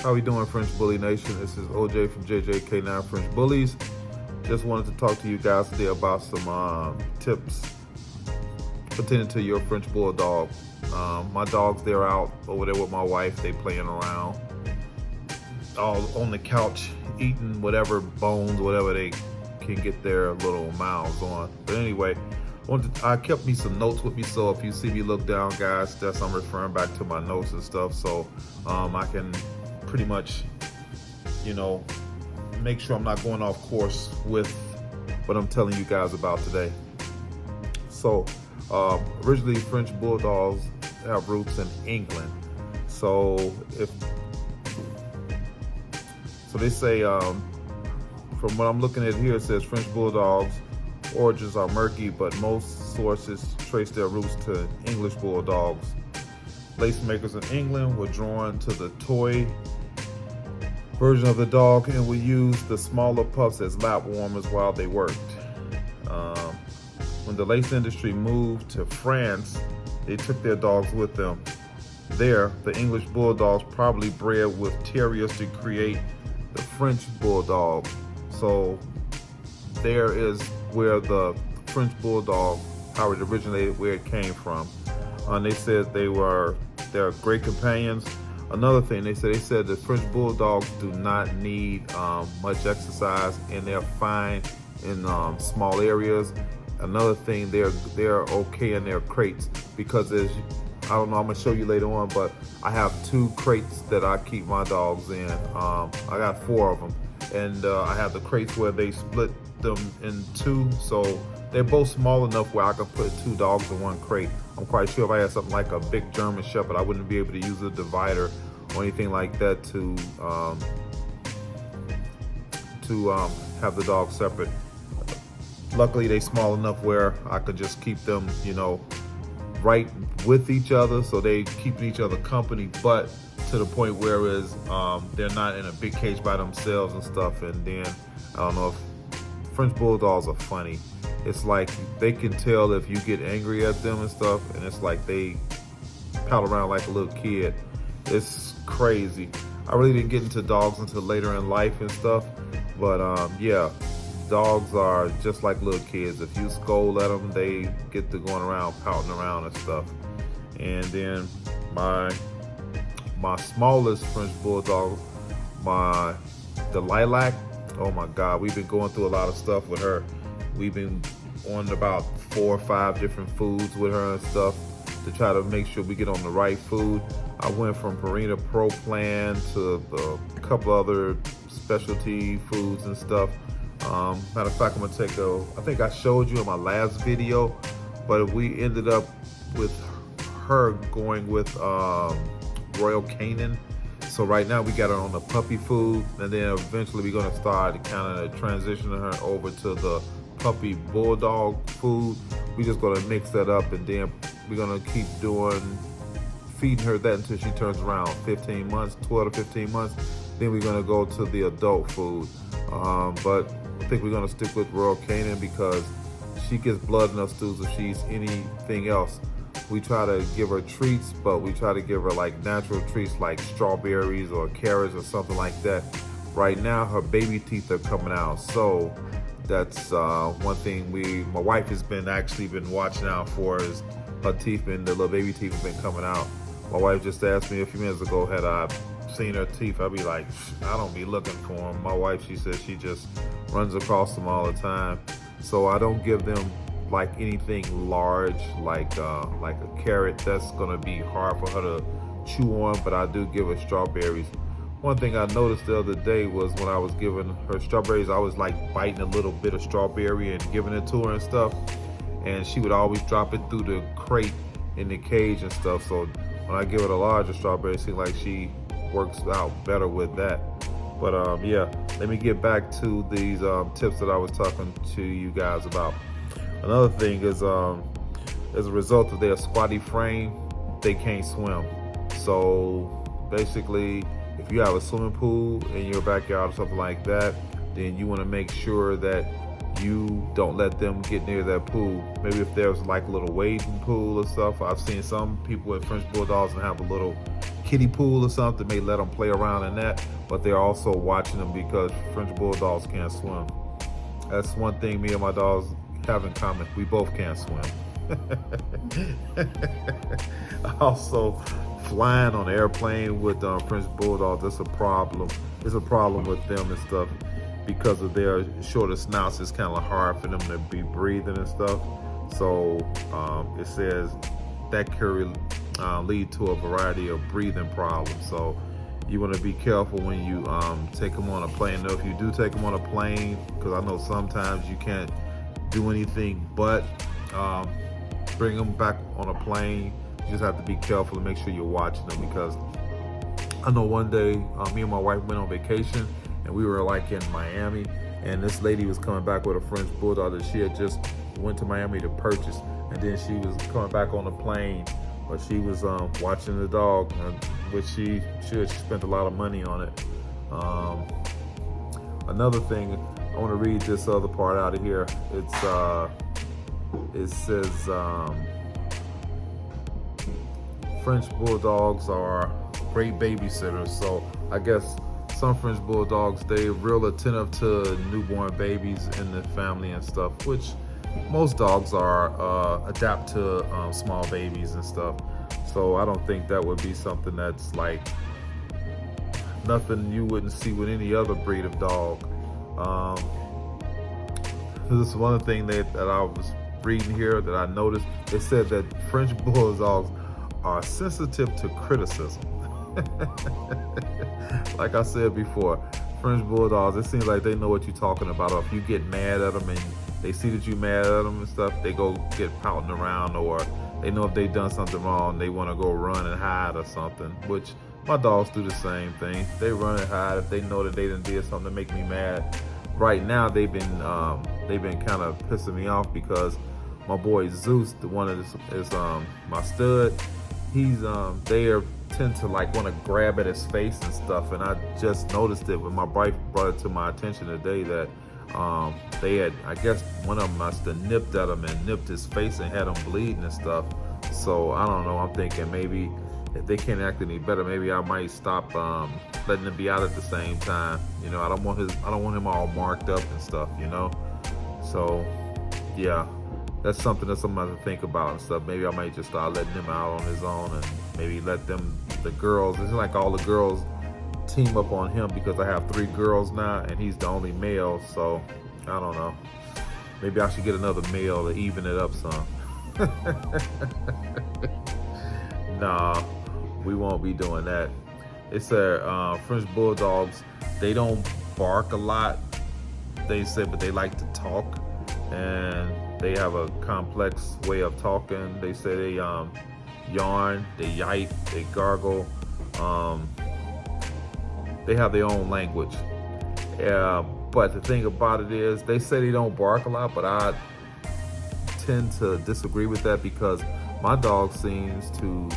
How we doing, French Bully Nation? This is OJ from JJK9 French Bullies. Just wanted to talk to you guys today about some tips pertaining to your French Bulldog. My dogs, they're out over there with my wife. They playing around, all on the couch, eating whatever bones, whatever they can get their little mouths on. But anyway, I kept me some notes with me, so if you see me look down, guys, that's I'm referring back to my notes and stuff, so I can pretty much, make sure I'm not going off course with what I'm telling you guys about today. So originally French Bulldogs have roots in England. So they say, from what I'm looking at here, it says French Bulldogs origins are murky, but most sources trace their roots to English Bulldogs. Lace makers in England were drawn to the toy version of the dog and would use the smaller pups as lap warmers while they worked. When the lace industry moved to France, they took their dogs with them. There, the English Bulldogs probably bred with terriers to create the French Bulldog. So there is where the French Bulldog, how it originated, where it came from. They said they're great companions. Another thing, they said the French Bulldogs do not need much exercise, and they're fine in small areas. Another thing, they're okay in their crates, because I don't know, I'm gonna show you later on, but I have 2 crates that I keep my dogs in. I got 4 of them, and I have the crates where they split them in 2, so they're both small enough where I can put 2 dogs in 1 crate. I'm quite sure if I had something like a big German Shepherd, I wouldn't be able to use a divider or anything like that to have the dogs separate. Luckily, they're small enough where I could just keep them, right with each other, so they keep each other company, but to the point where they're not in a big cage by themselves and stuff. And then, I don't know, if French Bulldogs are funny. It's like they can tell if you get angry at them and stuff, and it's like they pal around like a little kid. It's crazy. I really didn't get into dogs until later in life and stuff, but yeah, dogs are just like little kids. If you scold at them, they get to going around pouting around and stuff. And then my smallest French Bulldog, the Lilac, oh my God, we've been going through a lot of stuff with her. We've been on about 4 or 5 different foods with her and stuff to try to make sure we get on the right food. I went from Purina Pro Plan to a couple other specialty foods and stuff. Matter of fact, I'm gonna I think I showed you in my last video, but we ended up with her going with Royal Canin. So right now we got her on the puppy food, and then eventually we're gonna start kind of transitioning her over to the puppy bulldog food. We're just gonna mix that up, and then we're gonna keep feeding her that until she turns around 15 months, 12 to 15 months. Then we're gonna go to the adult food. But I think we're gonna stick with Royal Canin because she gets blood in her stools if she's anything else. We try to give her treats, but we try to give her like natural treats like strawberries or carrots or something like that. Right now, her baby teeth are coming out, so that's one thing my wife has been watching out for, is her teeth, and the little baby teeth have been coming out. My wife just asked me a few minutes ago, had I seen her teeth? I'd be like, I don't be looking for them. My wife, she says she just runs across them all the time. So I don't give them like anything large, like a carrot. That's gonna be hard for her to chew on, but I do give her strawberries. One thing I noticed the other day was when I was giving her strawberries, I was like biting a little bit of strawberry and giving it to her and stuff, and she would always drop it through the crate in the cage and stuff. So when I give her a larger strawberry, it seems like she works out better with that. But yeah, let me get back to these tips that I was talking to you guys about. Another thing is, as a result of their squatty frame, they can't swim. So basically, if you have a swimming pool in your backyard or something like that, then you want to make sure that you don't let them get near that pool. Maybe if there's like a little wading pool or stuff. I've seen some people with French Bulldogs and have a little kiddie pool or something, may let them play around in that, but they're also watching them because French Bulldogs can't swim. That's one thing me and my dogs have in common. We both can't swim. Also, flying on an airplane with French Bulldogs, that's a problem. It's a problem with them and stuff because of their shorter snouts. It's kind of hard for them to be breathing and stuff. So it says that could lead to a variety of breathing problems. So you want to be careful when you take them on a plane. Now, if you do take them on a plane, because I know sometimes you can't do anything but bring them back on a plane. You just have to be careful and make sure you're watching them, because I know one day me and my wife went on vacation and we were like in Miami, and this lady was coming back with a French Bulldog that she had just went to Miami to purchase, and then she was coming back on the plane, but she was watching the dog, which she had spent a lot of money on it. Another thing, I want to read this other part out of here. It says French Bulldogs are great babysitters. So I guess some French Bulldogs, they're real attentive to newborn babies in the family and stuff, which most dogs are, adapt to small babies and stuff. So I don't think that would be something that's like nothing you wouldn't see with any other breed of dog. This is one thing that I was reading here that I noticed. It said that French Bulldogs are sensitive to criticism. Like I said before, French Bulldogs, it seems like they know what you're talking about. Or if you get mad at them and they see that you're mad at them and stuff, they go get pouting around, or they know if they've done something wrong, they want to go run and hide or something, which my dogs do the same thing. They run and hide if they know that they done did something to make me mad. Right now, they've been kind of pissing me off because my boy Zeus, the one that is my stud, he's they tend to like want to grab at his face and stuff, and I just noticed it when my wife brought it to my attention today that they had, I guess one of them must have nipped at him and nipped his face and had him bleeding and stuff. So I don't know, I'm thinking maybe if they can't act any better, maybe I might stop letting them be out at the same time. You know, I don't want him all marked up and stuff, you know. So yeah, that's something that somebody to think about and stuff. Maybe I might just start letting him out on his own, and maybe let them, the girls, it's like all the girls team up on him, because I have 3 girls now and he's the only male. So I don't know, maybe I should get another male to even it up some. Nah, we won't be doing that. It's French Bulldogs, they don't bark a lot, they say, but they like to talk, and they have a complex way of talking. They say they yarn, they yipe, they gargle. They have their own language. But the thing about it is, they say they don't bark a lot, but I tend to disagree with that, because my dog seems to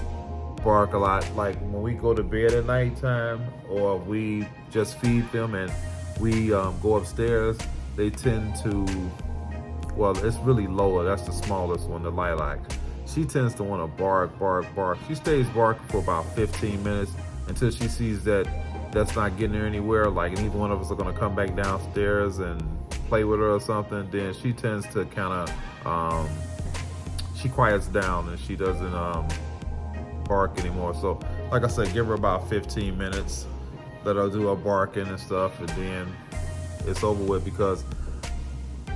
bark a lot. Like when we go to bed at nighttime, or we just feed them and we go upstairs, they tend to, well, it's really Lola, that's the smallest one, the lilac. She tends to want to bark, bark, bark. She stays barking for about 15 minutes until she sees that that's not getting her anywhere, like neither one of us are going to come back downstairs and play with her or something. Then she tends to kind of, she quiets down and she doesn't bark anymore. So like I said, give her about 15 minutes, let her do her barking and stuff, and then it's over with, because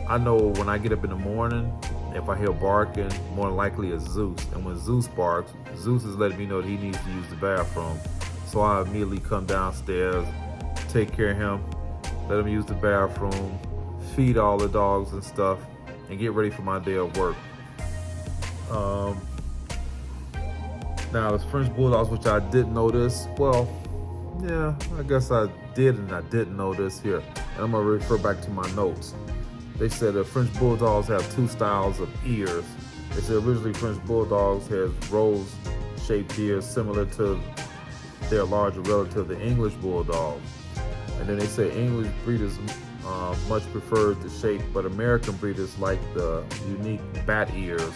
I know when I get up in the morning, if I hear barking, more than likely it's Zeus. And when Zeus barks, Zeus is letting me know that he needs to use the bathroom. So I immediately come downstairs, take care of him, let him use the bathroom, feed all the dogs and stuff, and get ready for my day of work. Now the French Bulldogs, which I didn't know this, well, yeah, I guess I did and I didn't know this here. And I'm gonna refer back to my notes. They said that French Bulldogs have 2 styles of ears. They said originally French Bulldogs has rose-shaped ears similar to their larger relative, the English Bulldog. And then they say English breeders much preferred the shape, but American breeders like the unique bat ears,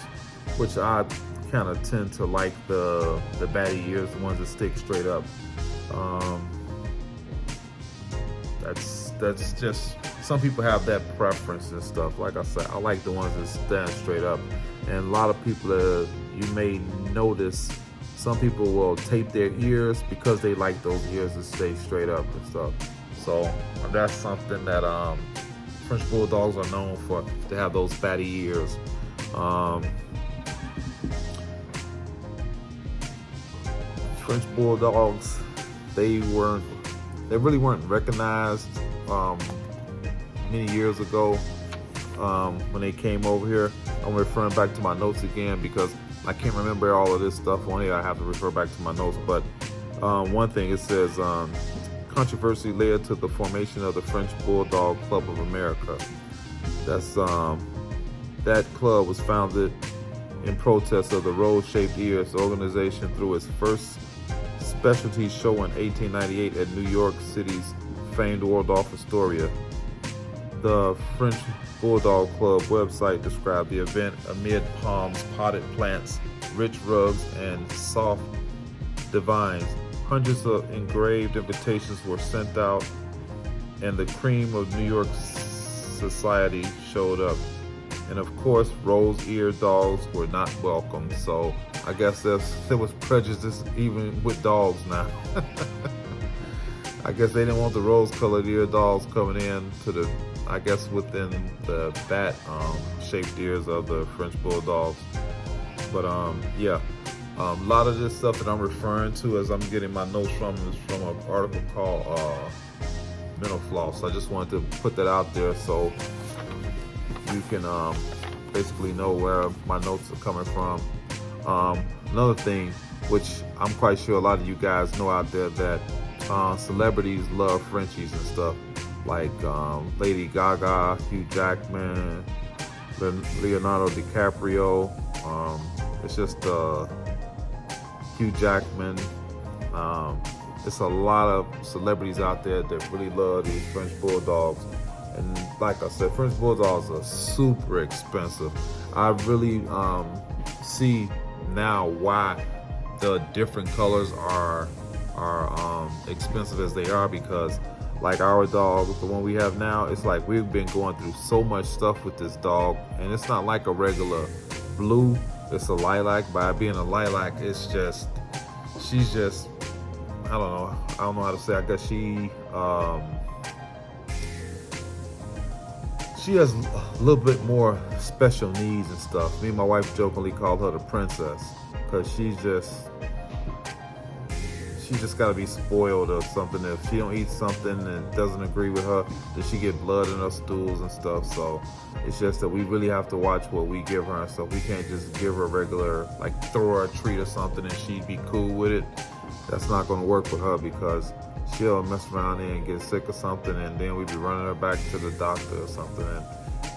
which I kind of tend to like the batty ears, the ones that stick straight up. That's just, some people have that preference and stuff. Like I said, I like the ones that stand straight up. And a lot of people, you may notice, some people will tape their ears because they like those ears to stay straight up and stuff. So that's something that French Bulldogs are known for, to have those fatty ears. French Bulldogs, they really weren't recognized many years ago when they came over here. I'm referring back to my notes again because I can't remember all of this stuff on here. I have to refer back to my notes. But one thing, it says, controversy led to the formation of the French Bulldog Club of America. That's that club was founded in protest of the rose-shaped ears. The organization threw its first specialty show in 1898 at New York City's famed Waldorf Astoria. The French Bulldog Club website described the event amid palms, potted plants, rich rugs, and soft divines. Hundreds of engraved invitations were sent out, and the cream of New York society showed up. And of course, rose-eared dogs were not welcome. So I guess there was prejudice even with dogs now. I guess they didn't want the rose-colored ear dogs coming in to the, I guess, within the bat shaped ears of the French Bulldogs. But yeah, a lot of this stuff that I'm referring to as I'm getting my notes from is from an article called Mental Floss. I just wanted to put that out there so you can basically know where my notes are coming from. Another thing, which I'm quite sure a lot of you guys know out there, that celebrities love Frenchies and stuff, like Lady Gaga, Hugh Jackman, Leonardo DiCaprio. It's just Hugh Jackman. It's a lot of celebrities out there that really love these French Bulldogs. And like I said, French Bulldogs are super expensive. I really see now why the different colors are expensive as they are, because like our dog, the one we have now, it's like we've been going through so much stuff with this dog, and it's not like a regular blue, it's a lilac. By being a lilac, it's just, she's just, I don't know how to say, I guess she has a little bit more special needs and stuff. Me and my wife jokingly called her the princess, because she's just got to be spoiled or something. If she don't eat something and doesn't agree with her, then she get blood in her stools and stuff. So it's just that we really have to watch what we give her and stuff. We can't just give her a regular, like throw her a treat or something and she'd be cool with it. That's not going to work with her, because she'll mess around and get sick or something, and then we'd be running her back to the doctor or something. And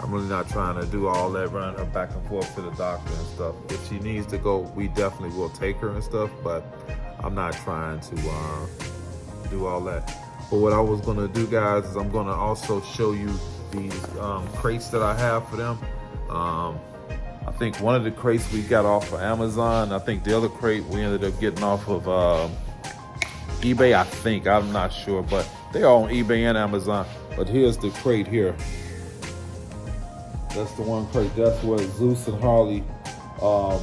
I'm really not trying to do all that, running her back and forth to the doctor and stuff. If she needs to go, we definitely will take her and stuff, but I'm not trying to do all that. But what I was gonna do, guys, is I'm gonna also show you these crates that I have for them. I think one of the crates we got off of Amazon. I think the other crate we ended up getting off of eBay, I think. I'm not sure, but they're on eBay and Amazon. But here's the crate here. That's the one crate. That's where Zeus and Harley home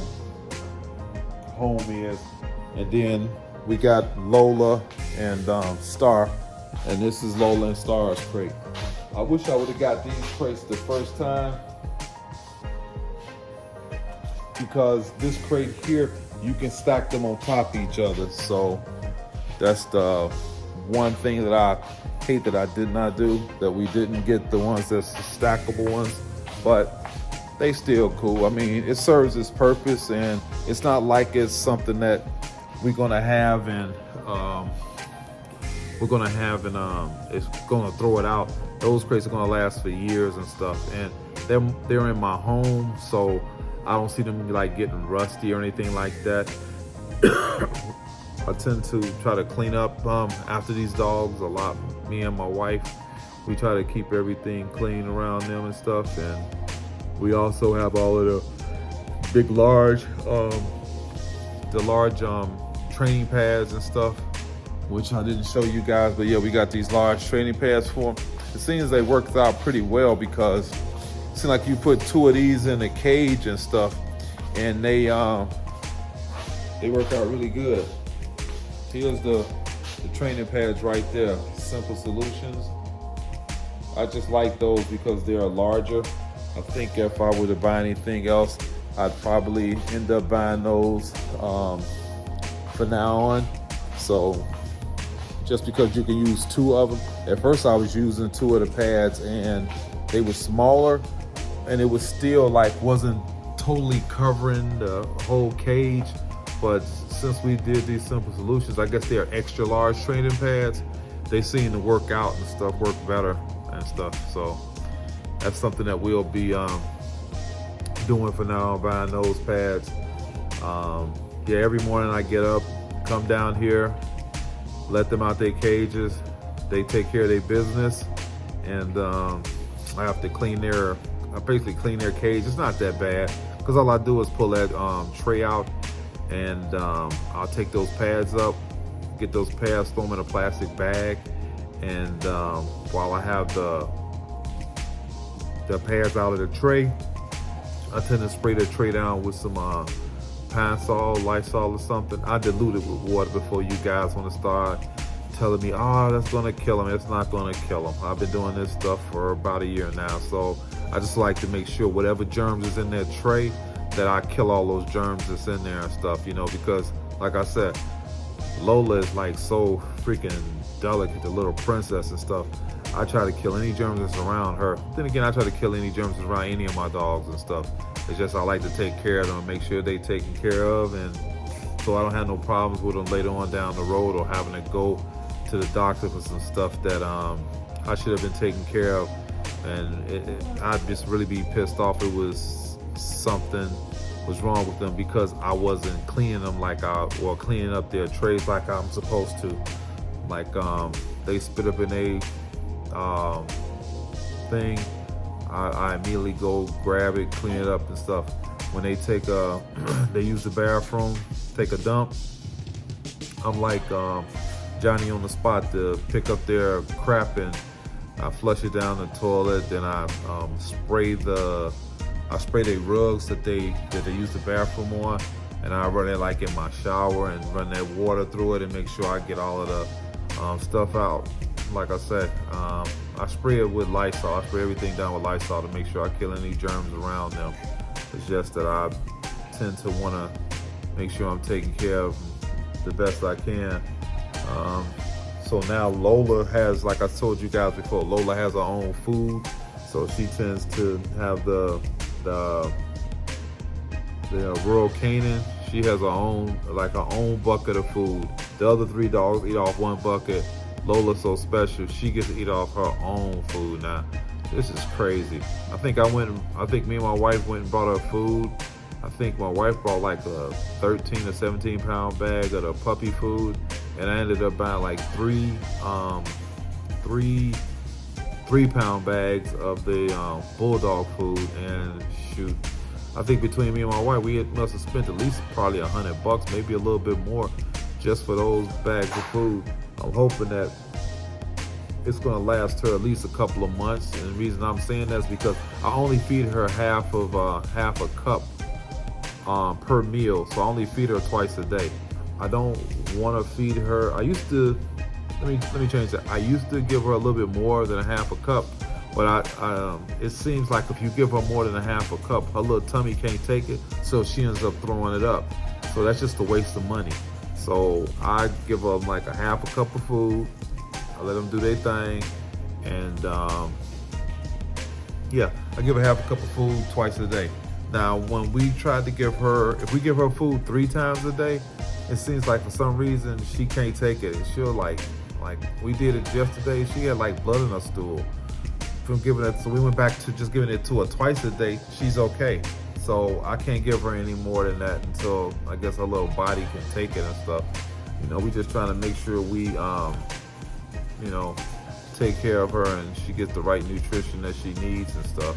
is. And then we got Lola and Star. And this is Lola and Star's crate. I wish I would have got these crates the first time, because this crate here, you can stack them on top of each other. So that's the one thing that I hate that I did not do, that we didn't get the ones that's the stackable ones, but they still cool. I mean, it serves its purpose, and it's not like it's something that we're gonna have and it's gonna throw it out. Those crates are gonna last for years and stuff, and they're in my home, so I don't see them like getting rusty or anything like that. I tend to try to clean up after these dogs a lot. Me and my wife, we try to keep everything clean around them and stuff. And we also have all of the big, large the large training pads and stuff, which I didn't show you guys, but yeah, we got these large training pads for them. It seems they worked out pretty well because it seems like you put 2 of these in a cage and stuff, and they work out really good. Here's the training pads right there, Simple Solutions. I just like those because they're larger. I think if I were to buy anything else, I'd probably end up buying those for now on. So just because you can use 2 of them. At first I was using 2 of the pads and they were smaller, and it was still like wasn't totally covering the whole cage. But since we did these Simple Solutions, I guess they are extra large training pads. They seem to work out and stuff, work better and stuff. So that's something that we'll be doing for now, buying those pads. Yeah, every morning I get up, come down here, let them out their cages. They take care of their business, and I have to I basically clean their cage. It's not that bad because all I do is pull that tray out, and I'll take those pads up, get those pads, throw them in a plastic bag, and while I have the pads out of the tray, I tend to spray the tray down with some Pine-Sol, Lysol or something. I dilute it with water before you guys want to start telling me, oh, that's gonna kill them. It's not gonna kill them. I've been doing this stuff for about a year now, so I just like to make sure whatever germs is in that tray, that I kill all those germs that's in there and stuff, you know, because like I said, Lola is like so freaking delicate, the little princess and stuff. I try to kill any germs that's around her. Then again, I try to kill any germs that's around any of my dogs and stuff. It's just I like to take care of them and make sure they taken care of, and so I don't have no problems with them later on down the road, or having to go to the doctor for some stuff that I should have been taken care of. And I'd just really be pissed off if it was something was wrong with them because I wasn't cleaning them cleaning up their trays like I'm supposed to. Like they spit up in a thing, I immediately go grab it, clean it up and stuff. When they take they use the bathroom, take a dump, I'm like Johnny on the spot to pick up their crap, and I flush it down the toilet. Then I spray their rugs that they use the bathroom on, and I run it like in my shower and run that water through it and make sure I get all of the stuff out. Like I said, I spray it with Lysol. I spray everything down with Lysol to make sure I kill any germs around them. It's just that I tend to want to make sure I'm taking care of them the best I can. So now Lola has, like I told you guys before, Lola has her own food. So she tends to have the rural canine. She has her own bucket of food. The other 3 dogs eat off 1 bucket. Lola's so special, she gets to eat off her own food now. This is crazy. I think me and my wife went and bought her food. I think my wife bought like a 13 or 17 pound bag of the puppy food, and I ended up buying like 3 pound bags of the bulldog food. And shoot, I think between me and my wife, we must have spent at least probably $100, maybe a little bit more, just for those bags of food. I'm hoping that it's gonna last her at least a couple of months. And the reason I'm saying that is because I only feed her half a cup per meal. So I only feed her twice a day. I don't want to feed her. I used to, let me change that. I used to give her a little bit more than a half a cup, but it seems like if you give her more than a half a cup, her little tummy can't take it, so she ends up throwing it up. So that's just a waste of money. So I give them like a half a cup of food. I let them do their thing, and yeah, I give her half a cup of food twice a day. Now, when we tried to give her, if we give her food 3 times a day, it seems like for some reason she can't take it. And she'll like we did it yesterday. She had like blood in her stool from giving it. So we went back to just giving it to her twice a day. She's okay. So I can't give her any more than that until I guess her little body can take it and stuff. You know, we just trying to make sure we, you know, take care of her and she gets the right nutrition that she needs and stuff.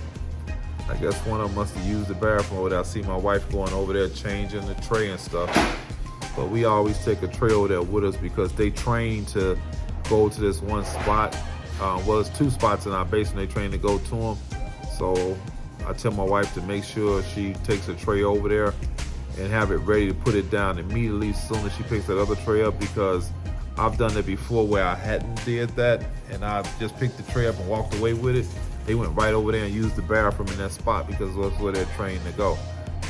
I guess one of them must have used the bathroom over there. I see my wife going over there changing the tray and stuff. but we always take a tray over there with us because they train to go to this one spot. Well, it's 2 spots in our basement they train to go to them. So I tell my wife to make sure she takes a tray over there and have it ready to put it down immediately as soon as she picks that other tray up, because I've done it before where I hadn't did that and I just picked the tray up and walked away with it. They went right over there and used the bathroom in that spot because that's where they're trained to go.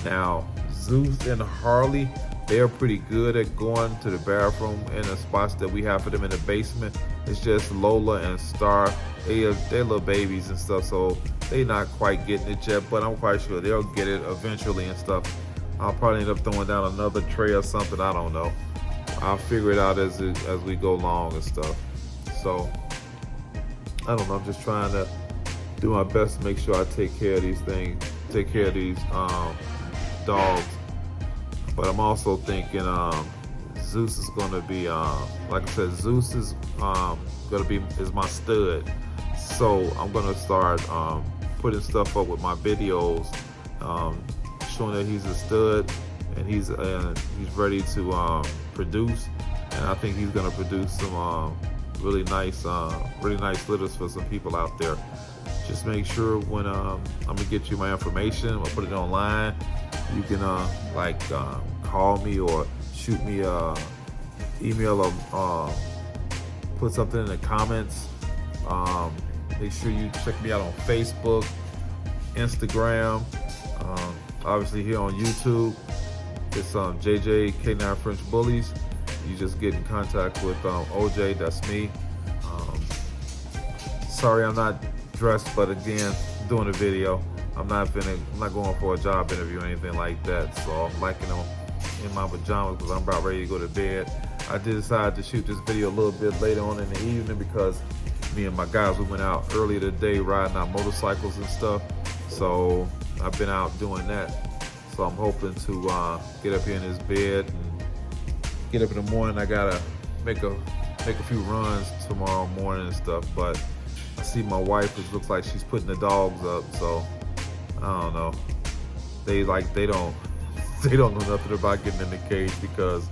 Now, Zeus and Harley, they're pretty good at going to the bathroom in the spots that we have for them in the basement. It's just Lola and Star, they're little babies and stuff, so they're not quite getting it yet, but I'm quite sure they'll get it eventually and stuff. I'll probably end up throwing down another tray or something, I don't know. I'll figure it out as we go along and stuff. So, I don't know, I'm just trying to do my best to make sure I take care of these things, take care of these dogs. But I'm also thinking Zeus is gonna be, like I said, Zeus is is my stud. So I'm gonna start putting stuff up with my videos, showing that he's a stud and he's ready to produce. And I think he's gonna produce some really nice litters for some people out there. Just make sure when I'm gonna get you my information, I'll put it online. You can call me or shoot me a email or put something in the comments. Make sure you check me out on Facebook, Instagram, obviously here on YouTube. It's JJ K9 French Bullies. You just get in contact with OJ, that's me. Sorry I'm not dressed, but again, doing a video. I'm not going for a job interview or anything like that. So I'm liking them in my pajamas because I'm about ready to go to bed. I did decide to shoot this video a little bit later on in the evening because me and my guys, we went out earlier today riding our motorcycles and stuff. So I've been out doing that. So I'm hoping to get up here in this bed and get up in the morning. I gotta make a few runs tomorrow morning and stuff, but I see my wife, it looks like she's putting the dogs up, so I don't know. They don't know nothing about getting in the cage because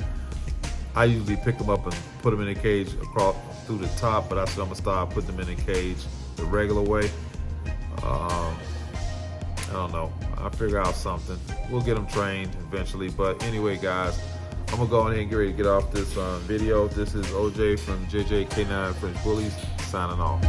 I usually pick them up and put them in the cage across through the top, but I said I'm gonna start putting them in the cage the regular way. I don't know. I'll figure out something. We'll get them trained eventually. But anyway, guys, I'm gonna go ahead and get ready to get off this video. This is OJ from JJ K9 French Bullies signing off.